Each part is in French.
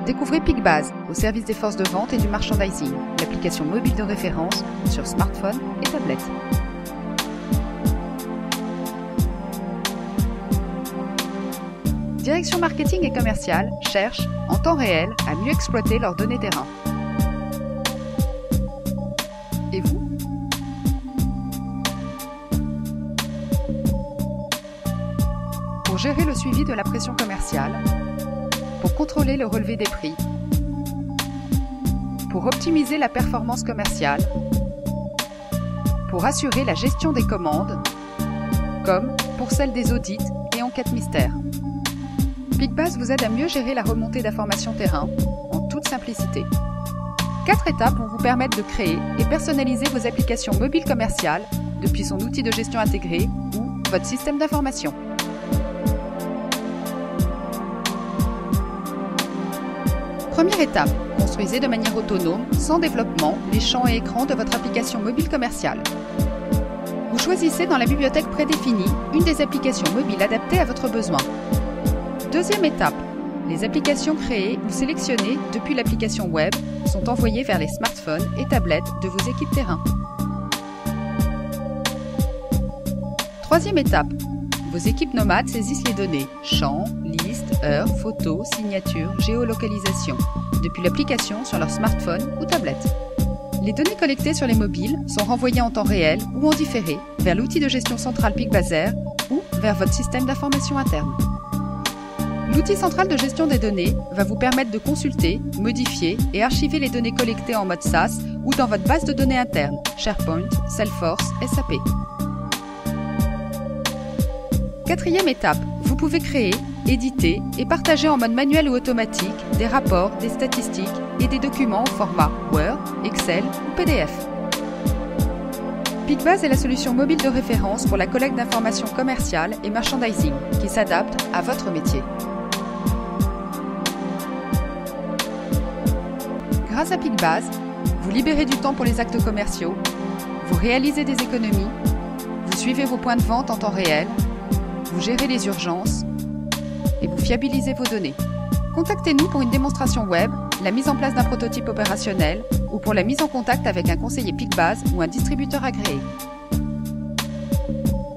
Découvrez PicBase au service des forces de vente et du merchandising, l'application mobile de référence sur smartphone et tablette. Direction marketing et commercial cherche, en temps réel, à mieux exploiter leurs données terrain. Et vous? Pour gérer le suivi de la pression commerciale, pour contrôler le relevé des prix, pour optimiser la performance commerciale, pour assurer la gestion des commandes, comme pour celle des audits et enquêtes mystères. PicBase vous aide à mieux gérer la remontée d'informations terrain en toute simplicité. 4 étapes vont vous permettre de créer et personnaliser vos applications mobiles commerciales depuis son outil de gestion intégré ou votre système d'information. Première étape, construisez de manière autonome, sans développement, les champs et écrans de votre application mobile commerciale. Vous choisissez dans la bibliothèque prédéfinie une des applications mobiles adaptées à votre besoin. Deuxième étape, les applications créées ou sélectionnées depuis l'application web sont envoyées vers les smartphones et tablettes de vos équipes terrain. Troisième étape, vos équipes nomades saisissent les données, champs, listes, heures, photos, signatures, géolocalisation, depuis l'application sur leur smartphone ou tablette. Les données collectées sur les mobiles sont renvoyées en temps réel ou en différé vers l'outil de gestion centrale PicBase Air ou vers votre système d'information interne. L'outil central de gestion des données va vous permettre de consulter, modifier et archiver les données collectées en mode SaaS ou dans votre base de données interne, SharePoint, Salesforce, SAP. Quatrième étape, vous pouvez créer, éditer et partager en mode manuel ou automatique des rapports, des statistiques et des documents au format Word, Excel ou PDF. PicBase est la solution mobile de référence pour la collecte d'informations commerciales et merchandising qui s'adapte à votre métier. Grâce à PicBase, vous libérez du temps pour les actes commerciaux, vous réalisez des économies, vous suivez vos points de vente en temps réel, vous gérez les urgences et vous fiabilisez vos données. Contactez-nous pour une démonstration web, la mise en place d'un prototype opérationnel ou pour la mise en contact avec un conseiller PicBase ou un distributeur agréé.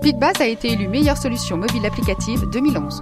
PicBase a été élu meilleure solution mobile applicative 2011.